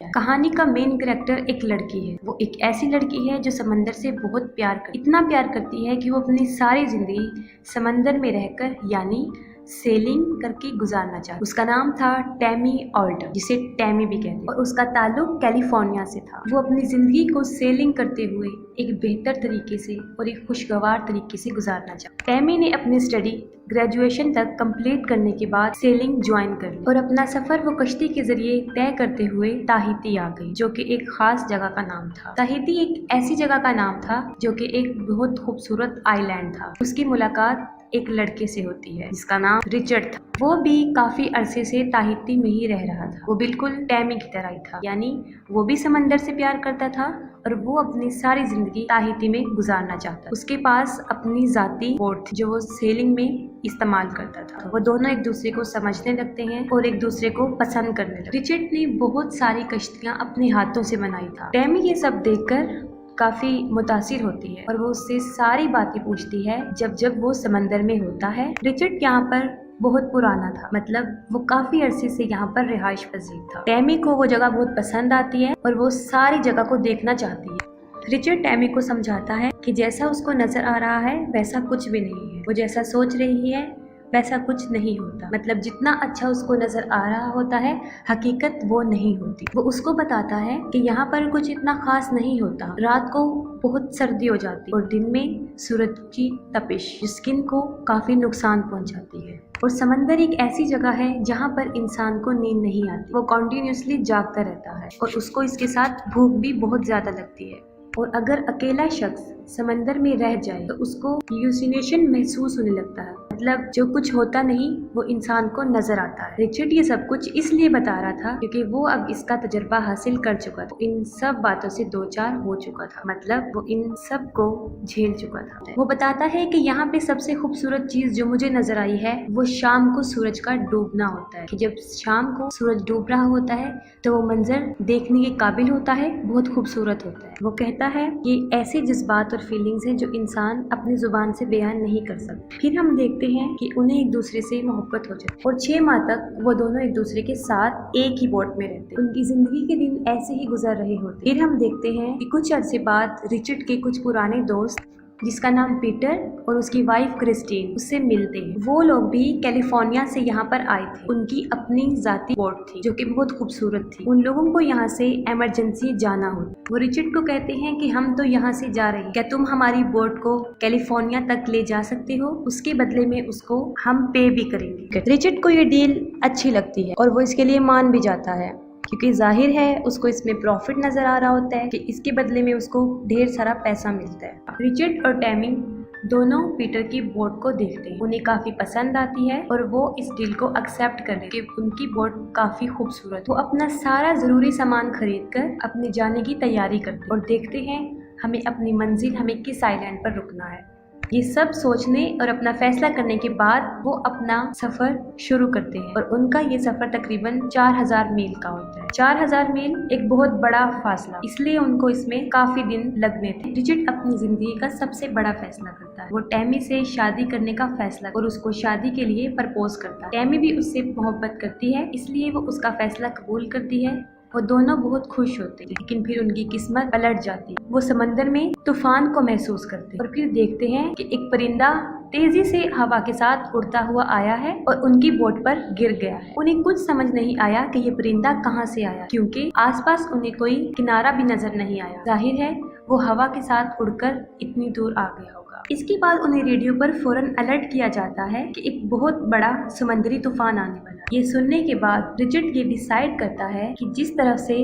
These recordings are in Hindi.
कहानी का मेन कैरेक्टर एक लड़की है। वो एक ऐसी लड़की है जो समंदर से बहुत इतना प्यार करती है कि वो अपनी सारी जिंदगी समंदर में रहकर यानी सेलिंग करके गुजारना चाहती। उसका नाम था टैमी ऑल्टर, जिसे टैमी भी कहते हैं, और उसका ताल्लुक कैलिफोर्निया से था। वो अपनी जिंदगी को सेलिंग करते हुए एक बेहतर तरीके से और एक खुशगवार तरीके से गुजारना चाहती। टैमी ने अपनी स्टडी ग्रेजुएशन तक कंप्लीट करने के बाद सेलिंग ज्वाइन कर ली और अपना सफर वो कश्ती के जरिए तय करते हुए ताहिती आ गई, जो कि एक खास जगह का नाम था। ताहिती एक ऐसी जगह का नाम था जो कि एक बहुत खूबसूरत आइलैंड था। उसकी मुलाकात एक लड़के से होती है जिसका नाम रिचर्ड था। वो भी काफी अरसे से ताहिती में ही रह रहा था। वो बिल्कुल टैमी की तरह ही था, यानी वो भी समंदर से प्यार करता था और वो अपनी सारी जिंदगी ताहिती में गुजारना चाहता। उसके पास अपनी जाती बोट थी जो वो सेलिंग में इस्तेमाल करता था। वो दोनों एक दूसरे को समझने लगते हैं और एक दूसरे को पसंद करने लगते। रिचर्ड ने बहुत सारी कश्तियां अपने हाथों से बनाई था। टैमी ये सब देखकर काफी मुतासिर होती है और वो उससे सारी बातें पूछती है जब वो समंदर में होता है। रिचर्ड यहाँ पर बहुत पुराना था, मतलब वो काफी अरसे से यहाँ पर रिहाइश पजीर था। टैमी को वो जगह बहुत पसंद आती है और वो सारी जगह को देखना चाहती है। रिचर्ड टैमी को समझाता है कि जैसा उसको नजर आ रहा है वैसा कुछ भी नहीं है, वो जैसा सोच रही है वैसा कुछ नहीं होता। मतलब जितना अच्छा उसको नजर आ रहा होता है हकीकत वो नहीं होती। वो उसको बताता है कि यहाँ पर कुछ इतना खास नहीं होता। रात को बहुत सर्दी हो जाती और दिन में सूरज की तपिश स्किन को काफी नुकसान पहुँचाती है। और समंदर एक ऐसी जगह है जहाँ पर इंसान को नींद नहीं आती। वो कॉन्टिन्यूसली जागता रहता है और उसको इसके साथ भूख भी बहुत ज्यादा लगती है। और अगर अकेला शख्स समंदर में रह जाए तो उसको ह्यूसिनेशन महसूस होने लगता है, मतलब जो कुछ होता नहीं वो इंसान को नजर आता है। रिचर्ड ये सब कुछ इसलिए बता रहा था क्योंकि वो अब इसका तजुर्बा हासिल कर चुका था। इन सब बातों से दो चार हो चुका था, मतलब वो इन सब को झेल चुका था। वो बताता है कि यहाँ पे सबसे खूबसूरत चीज जो मुझे नजर आई है वो शाम को सूरज का डूबना होता है। कि जब शाम को सूरज डूब रहा होता है तो वो मंजर देखने के काबिल होता है, बहुत खूबसूरत होता है। वो कहता है कि ऐसे जज्बात और फीलिंग्स हैं जो इंसान अपनी जुबान से बयान नहीं कर सकता। फिर हम देखते हैं कि उन्हें एक दूसरे से मोहब्बत हो जाती और 6 माह तक वो दोनों एक दूसरे के साथ एक ही बोट में रहते। उनकी जिंदगी के दिन ऐसे ही गुजर रहे होते। फिर हम देखते हैं कि कुछ अरसे बाद रिचर्ड के कुछ पुराने दोस्त जिसका नाम पीटर और उसकी वाइफ क्रिस्टीन उससे मिलते हैं। वो लोग भी कैलिफोर्निया से यहाँ पर आए थे। उनकी अपनी जाती बोट थी जो कि बहुत खूबसूरत थी। उन लोगों को यहाँ से इमरजेंसी जाना हो। वो रिचर्ड को कहते हैं कि हम तो यहाँ से जा रहे हैं, क्या तुम हमारी बोट को कैलिफोर्निया तक ले जा सकते हो? उसके बदले में उसको हम पे भी करेंगे। रिचर्ड को ये डील अच्छी लगती है और वो इसके लिए मान भी जाता है क्योंकि जाहिर है उसको इसमें प्रॉफिट नजर आ रहा होता है कि इसके बदले में उसको ढेर सारा पैसा मिलता है। रिचर्ड और टैमी दोनों पीटर की बोट को देखते हैं, उन्हें काफी पसंद आती है और वो इस डील को एक्सेप्ट कर लेते हैं कि उनकी बोट काफी खूबसूरत। वो अपना सारा जरूरी सामान खरीद कर अपने जाने की तैयारी करते हैं और देखते हैं हमें अपनी मंजिल हमें किस आइलैंड पर रुकना है। ये सब सोचने और अपना फैसला करने के बाद वो अपना सफर शुरू करते हैं और उनका ये सफर तकरीबन 4000 मील का होता है। 4000 मील एक बहुत बड़ा फासला, इसलिए उनको इसमें काफी दिन लगने थे। रिचर्ड अपनी जिंदगी का सबसे बड़ा फैसला करता है। वो टैमी से शादी करने का फैसला और उसको शादी के लिए प्रपोज करता है। टैमी भी उससे मोहब्बत करती है, इसलिए वो उसका फैसला कबूल करती है। वो दोनों बहुत खुश होते हैं, लेकिन फिर उनकी किस्मत पलट जाती है। वो समंदर में तूफान को महसूस करते हैं और फिर देखते हैं कि एक परिंदा तेजी से हवा के साथ उड़ता हुआ आया है और उनकी बोट पर गिर गया है। उन्हें कुछ समझ नहीं आया कि ये परिंदा कहाँ से आया, क्योंकि आसपास उन्हें कोई किनारा भी नजर नहीं आया। जाहिर है वो हवा के साथ उड़कर इतनी दूर आ गया होगा। इसके बाद उन्हें रेडियो पर फौरन अलर्ट किया जाता है कि एक बहुत बड़ा समुद्री तूफान आने वाला है। ये सुनने के बाद रिचर्ड ये डिसाइड करता है कि जिस तरफ से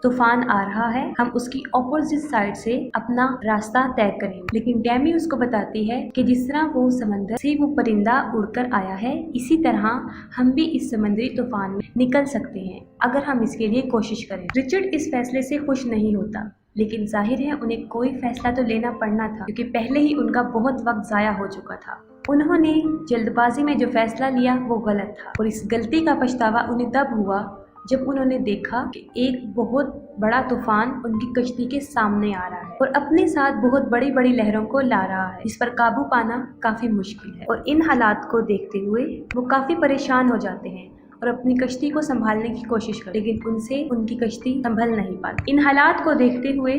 तूफान आ रहा है हम उसकी ऑपोजिट साइड से अपना रास्ता तय करेंगे। लेकिन टैमी उसको बताती है कि जिस तरह वो समंदर से वो परिंदा उड़कर आया है इसी तरह हम भी इस समुद्री तूफान में निकल सकते हैं अगर हम इसके लिए कोशिश करें। रिचर्ड इस फैसले से खुश नहीं होता, लेकिन जाहिर है उन्हें कोई फैसला तो लेना पड़ना था क्योंकि पहले ही उनका बहुत वक्त जाया हो चुका था। उन्होंने जल्दबाजी में जो फैसला लिया वो गलत था और इस गलती का पछतावा उन्हें तब हुआ जब उन्होंने देखा कि एक बहुत बड़ा तूफान उनकी कश्ती के सामने आ रहा है और अपने साथ बहुत बड़ी बड़ी लहरों को ला रहा है जिस पर काबू पाना काफी मुश्किल है। और इन हालात को देखते हुए वो काफी परेशान हो जाते हैं और अपनी कश्ती को संभालने की कोशिश करते, लेकिन उनसे उनकी कश्ती संभल नहीं पाती। इन हालात को देखते हुए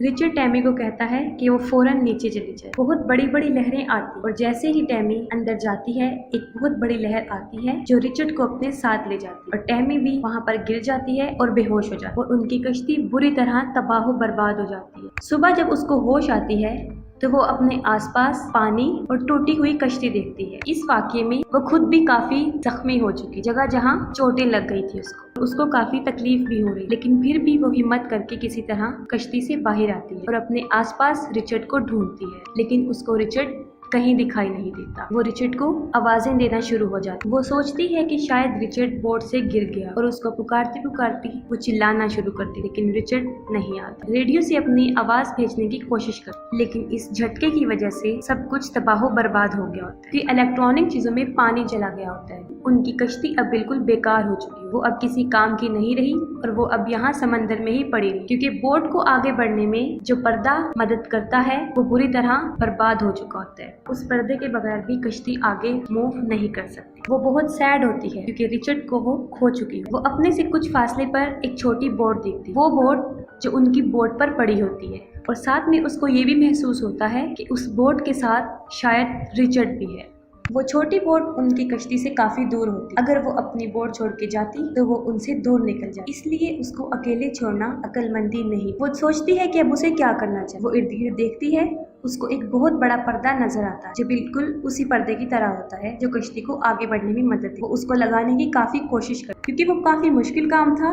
रिचर्ड टैमी को कहता है कि वो फौरन नीचे चली जाए। बहुत बड़ी बड़ी लहरें आती और जैसे ही टैमी अंदर जाती है एक बहुत बड़ी लहर आती है जो रिचर्ड को अपने साथ ले जाती है और टैमी भी वहाँ पर गिर जाती है और बेहोश हो जाती है और उनकी कश्ती बुरी तरह तबाह बर्बाद हो जाती है। सुबह जब उसको होश आती है तो वो अपने आसपास पानी और टूटी हुई कश्ती देखती है। इस वाकये में वो खुद भी काफी जख्मी हो चुकी, जगह जहाँ चोटें लग गई थी उसको काफी तकलीफ भी हो रही, लेकिन फिर भी वो हिम्मत करके किसी तरह कश्ती से बाहर आती है और अपने आसपास रिचर्ड को ढूंढती है, लेकिन उसको रिचर्ड कहीं दिखाई नहीं देता। वो रिचर्ड को आवाजें देना शुरू हो जाती। वो सोचती है कि शायद रिचर्ड बोट से गिर गया और उसको पुकारती पुकारती वो चिल्लाना शुरू करती, लेकिन रिचर्ड नहीं आता। रेडियो से अपनी आवाज भेजने की कोशिश करती, लेकिन इस झटके की वजह से सब कुछ तबाह बर्बाद हो गया होता है। इलेक्ट्रॉनिक चीजों में पानी चला गया होता है। उनकी कश्ती अब बिल्कुल बेकार हो चुकी है, वो अब किसी काम की नहीं रही और वो अब यहाँ समंदर में ही पड़ी रही, क्योंकि बोट को आगे बढ़ने में जो पर्दा मदद करता है वो बुरी तरह बर्बाद हो चुका होता है। उस पर्दे के बगैर भी कश्ती आगे मूव नहीं कर सकती। वो बहुत सैड होती है क्योंकि रिचर्ड को वो खो चुकी है। वो अपने से कुछ फासले पर एक छोटी बोट देखती है, वो बोट जो उनकी बोट पर पड़ी होती है और साथ में उसको ये भी महसूस होता है कि उस बोट के साथ शायद रिचर्ड भी है। वो छोटी बोट उनकी कश्ती से काफी दूर होती, अगर वो अपनी बोट छोड़ के जाती तो वो उनसे दूर निकल जाती, इसलिए उसको अकेले छोड़ना अक्लमंदी नहीं। वो सोचती है कि अब उसे क्या करना चाहिए। वो इर्द गिर्द देखती है, उसको एक बहुत बड़ा पर्दा नजर आता है जो बिल्कुल उसी पर्दे की तरह होता है जो कश्ती को आगे बढ़ने में मदद है। वो उसको लगाने की काफी कोशिश करती, क्योंकि वो काफी मुश्किल काम था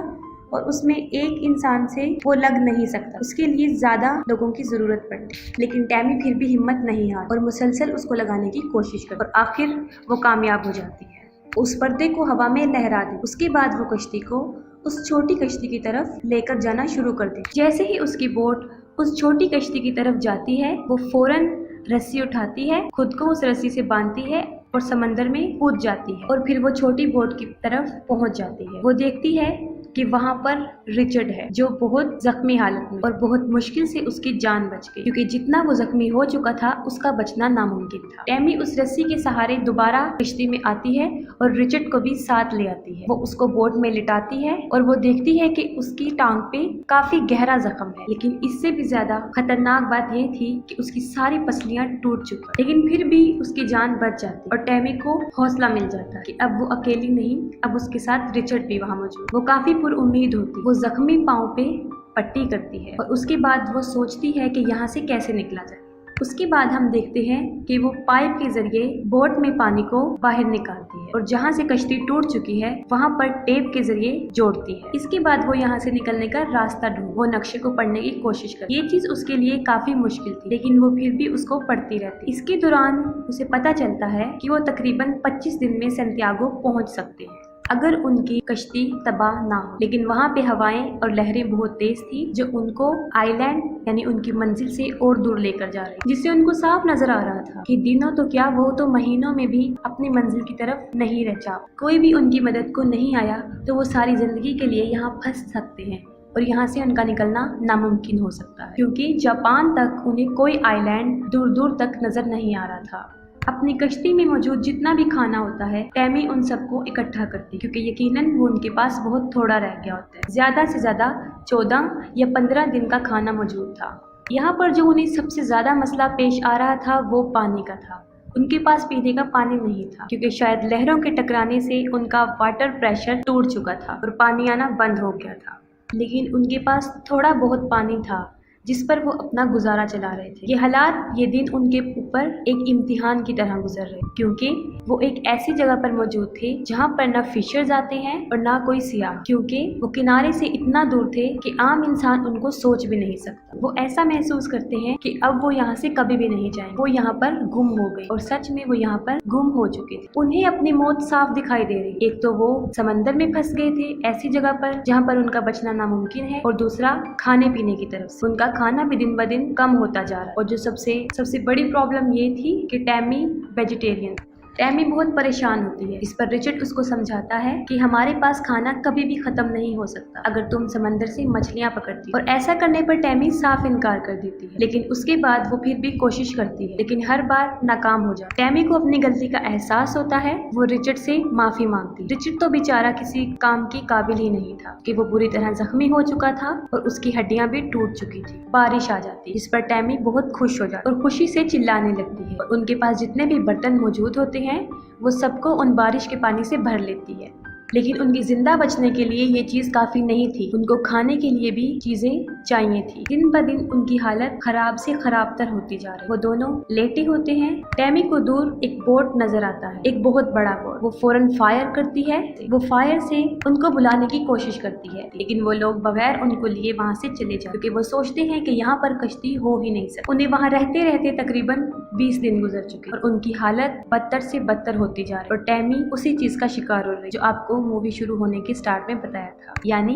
और उसमें एक इंसान से वो लग नहीं सकता, उसके लिए ज्यादा लोगों की जरूरत पड़ती। लेकिन टैमी फिर भी हिम्मत नहीं हारी और मुसलसल उसको लगाने की कोशिश करती और आखिर वो कामयाब हो जाती है। उस पर्दे को हवा में लहरा दी। उसके बाद वो कश्ती को उस छोटी कश्ती की तरफ लेकर जाना शुरू कर दी। जैसे ही उसकी बोट उस छोटी कश्ती की तरफ जाती है वो फौरन रस्सी उठाती है, खुद को उस रस्सी से बांधती है और समंदर में कूद जाती है और फिर वो छोटी बोट की तरफ पहुंच जाती है। वो देखती है कि वहाँ पर रिचर्ड है जो बहुत जख्मी हालत में और बहुत मुश्किल से उसकी जान बच गई, क्योंकि जितना वो जख्मी हो चुका था उसका बचना नामुमकिन था। टैमी उस रस्सी के सहारे दोबारा कश्ती में आती है और रिचर्ड को भी साथ ले आती है। वो उसको बोट में लिटाती है और वो देखती है कि उसकी टांग पे काफी गहरा जख्म है, लेकिन इससे भी ज्यादा खतरनाक बात ये थी कि उसकी सारी पसलियां टूट चुकी, लेकिन फिर भी उसकी जान बच जाती और टैमी को हौसला मिल जाता कि अब वो अकेली नहीं, अब उसके साथ रिचर्ड भी वहाँ मौजूद। वो काफी उम्मीद होती, वो जख्मी पांव पे पट्टी करती है और उसके बाद वो सोचती है कि यहाँ से कैसे निकला जाए। उसके बाद हम देखते हैं कि वो पाइप के जरिए बोट में पानी को बाहर निकालती है और जहाँ से कश्ती टूट चुकी है वहाँ पर टेप के जरिए जोड़ती है। इसके बाद वो यहाँ से निकलने का रास्ता ढूंढ, वो नक्शे को पढ़ने की कोशिश करती। ये चीज उसके लिए काफी मुश्किल थी, लेकिन वो फिर भी उसको पढ़ती रहती। इसके दौरान उसे पता चलता है कि वो तकरीबन 25 दिन में सैंटियागो पहुँच सकते हैं अगर उनकी कश्ती तबाह ना हो, लेकिन वहाँ पे हवाएं और लहरें बहुत तेज थी जो उनको आइलैंड यानी उनकी मंजिल से और दूर लेकर जा रही, जिससे उनको साफ नजर आ रहा था कि दिनों तो क्या वो तो महीनों में भी अपनी मंजिल की तरफ नहीं रचा। कोई भी उनकी मदद को नहीं आया तो वो सारी जिंदगी के लिए यहाँ फंस सकते हैं और यहाँ से उनका निकलना नामुमकिन हो सकता है, क्योंकि जापान तक उन्हें कोई आइलैंड दूर दूर तक नजर नहीं आ रहा था। अपनी कश्ती में मौजूद जितना भी खाना होता है टैमी उन सबको इकट्ठा करती, क्योंकि यकीनन वो उनके पास बहुत थोड़ा रह गया होता है। ज्यादा से ज्यादा 14 या 15 दिन का खाना मौजूद था। यहाँ पर जो उन्हें सबसे ज्यादा मसला पेश आ रहा था वो पानी का था। उनके पास पीने का पानी नहीं था, क्योंकि शायद लहरों के टकराने से उनका वाटर प्रेशर टूट चुका था और पानी आना बंद हो गया था। लेकिन उनके पास थोड़ा बहुत पानी था जिस पर वो अपना गुजारा चला रहे थे। ये हालात, ये दिन उनके ऊपर एक इम्तिहान की तरह गुजर रहे, क्योंकि वो एक ऐसी जगह पर मौजूद थे जहाँ पर ना फिशर्स आते हैं और ना कोई सियाह, क्योंकि वो किनारे से इतना दूर थे कि आम इंसान उनको सोच भी नहीं सकता। वो ऐसा महसूस करते हैं कि अब वो यहाँ से कभी भी नहीं जाएंगे। वो यहाँ पर गुम हो गए और सच में वो यहाँ पर गुम हो चुके थे। उन्हें अपनी मौत साफ दिखाई दे रही। एक तो वो समंदर में फंस गए थे ऐसी जगह पर जहाँ पर उनका बचना नामुमकिन है, और दूसरा खाने पीने की तरफ से उनका खाना भी दिन ब दिन कम होता जा रहा है। और जो सबसे बड़ी प्रॉब्लम ये थी कि टैमी वेजिटेरियन। टैमी बहुत परेशान होती है। इस पर रिचर्ड उसको समझाता है कि हमारे पास खाना कभी भी खत्म नहीं हो सकता अगर तुम समंदर से मछलियां पकड़ती हो। और ऐसा करने पर टैमी साफ इनकार कर देती है, लेकिन उसके बाद वो फिर भी कोशिश करती है, लेकिन हर बार नाकाम हो जाती है। टैमी को अपनी गलती का एहसास होता है। वो रिचर्ड से माफी मांगती है। रिचर्ड तो बेचारा किसी काम की काबिल ही नहीं था कि वो बुरी तरह जख्मी हो चुका था और उसकी हड्डियां भी टूट चुकी थी। बारिश आ जाती, इस पर टैमी बहुत खुश हो जाती और खुशी से चिल्लाने लगती है। और उनके पास जितने भी बर्तन मौजूद होते हैं वो सबको उन बारिश के पानी से भर लेती है। लेकिन उनकी जिंदा बचने के लिए ये चीज काफी नहीं थी। उनको खाने के लिए भी चीजें चाहिए थी। दिन ब दिन उनकी हालत खराब से खराब तर होती जा रही। वो दोनों लेटे होते हैं। टैमी को दूर एक बोट नजर आता है, एक बहुत बड़ा बोट। वो फौरन फायर करती है। वो फायर से उनको बुलाने की कोशिश करती है, लेकिन वो लोग बगैर उनको लिए वहाँ से चले जाते, क्योंकि वो सोचते हैं कि यहाँ पर कश्ती हो ही नहीं सकती। उन्हें वहाँ रहते रहते तकरीबन 20 दिन गुजर चुके और उनकी हालत बदतर से बदतर होती जा रही। और टैमी उसी चीज का शिकार हो रही जो आपको मूवी शुरू होने के स्टार्ट में बताया था, यानी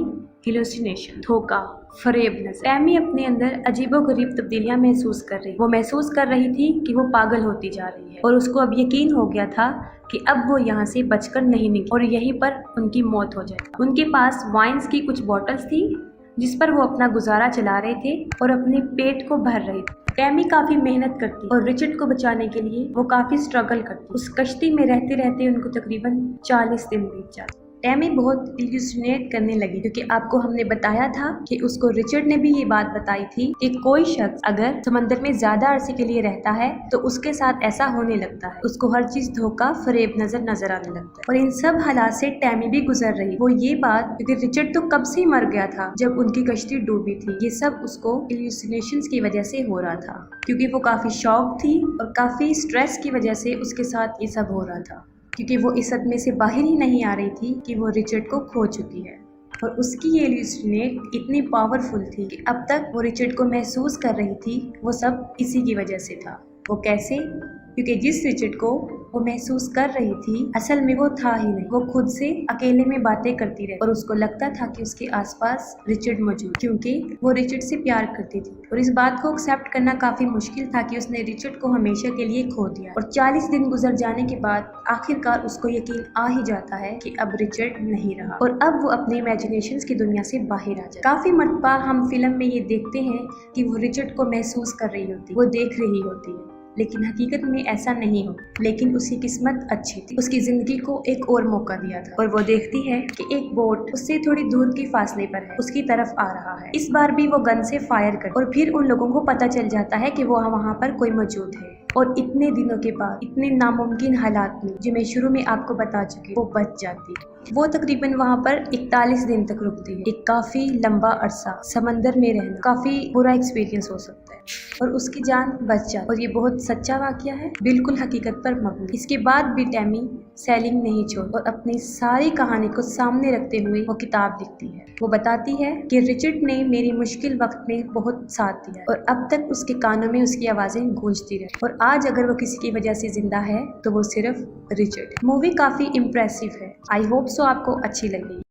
हेलुसिनेशन, धोखा, फरेब नजर। टैमी अपने अंदर अजीबोगरीब तब्दीलियां महसूस कर रही। वो महसूस कर रही थी कि वो पागल होती जा रही है और उसको अब यकीन हो गया था कि अब वो यहाँ से बचकर नहीं निकली और यहीं पर उनकी मौत हो जाए। उनके पास वाइन्स की कुछ बॉटल्स थी जिस पर वो अपना गुजारा चला रहे थे और अपने पेट को भर रहे थे। टैमी काफी मेहनत करती और रिचर्ड को बचाने के लिए वो काफी स्ट्रगल करती। उस कश्ती में रहते रहते उनको तकरीबन 40 दिन बीत जाते। टैमी बहुत इल्यूसिनेट करने लगी, क्योंकि आपको हमने बताया था कि उसको रिचर्ड ने भी ये बात बताई थी कि कोई शख्स अगर समंदर में ज्यादा अरसे के लिए रहता है तो उसके साथ ऐसा होने लगता है। उसको हर चीज धोखा, फरेब नजर आने लगता है। और इन सब हालात से टैमी भी गुजर रही। वो ये बात, क्योंकि रिचर्ड तो कब से ही मर गया था जब उनकी कश्ती डूबी थी, ये सब उसको इल्यूसिनेशंस की वजह से हो रहा था, क्योंकि वो काफी शॉक थी और काफी स्ट्रेस की वजह से उसके साथ ये सब हो रहा था, क्योंकि वो इस सदमे से बाहर ही नहीं आ रही थी कि वो रिचर्ड को खो चुकी है। और उसकी ये इल्यूसिनेट इतनी पावरफुल थी कि अब तक वो रिचर्ड को महसूस कर रही थी, वो सब इसी की वजह से था। वो कैसे? क्योंकि जिस रिचर्ड को वो महसूस कर रही थी असल में वो था ही नहीं। वो खुद से अकेले में बातें करती रही और उसको लगता था कि उसके आसपास रिचर्ड मौजूद, क्योंकि वो रिचर्ड से प्यार करती थी। और इस बात को एक्सेप्ट करना काफी मुश्किल था कि उसने रिचर्ड को हमेशा के लिए खो दिया। और 40 दिन गुजर जाने के बाद आखिरकार उसको यकीन आ ही जाता है कि अब रिचर्ड नहीं रहा और अब वो अपने इमेजिनेशंस की दुनिया से बाहर आ जाए। काफी मरतबा हम फिल्म में ये देखते हैं कि वो रिचर्ड को महसूस कर रही होती, वो देख रही होती है, लेकिन हकीकत में ऐसा नहीं हो। लेकिन उसकी किस्मत अच्छी थी, उसकी जिंदगी को एक और मौका दिया था और वो देखती है कि एक बोट उससे थोड़ी दूर की फासले पर है, उसकी तरफ आ रहा है। इस बार भी वो गन से फायर कर और फिर उन लोगों को पता चल जाता है कि वो वहाँ पर कोई मौजूद है। और इतने दिनों के बाद, इतने नामुमकिन हालात में, जो मैं शुरू में आपको बता चुकी, वो बच जाती है। वो तकरीबन वहाँ पर 41 दिन तक रुकती है। एक काफी लंबा अरसा समंदर में रहना काफी बुरा एक्सपीरियंस हो सकता है और उसकी जान बच जाती। और ये बहुत सच्चा वाकया है, बिल्कुल हकीकत पर मबनी। इसके बाद भी टैमी सेलिंग नहीं छोड़ और अपनी सारी कहानी को सामने रखते हुए वो किताब लिखती है। वो बताती है कि रिचर्ड ने मेरी मुश्किल वक्त में बहुत साथ दिया और अब तक उसके कानों में उसकी आवाजें गूंजती रही। और आज अगर वो किसी की वजह से जिंदा है तो वो सिर्फ रिचर्ड। मूवी काफी इम्प्रेसिव है। आई होप सो आपको अच्छी लगी।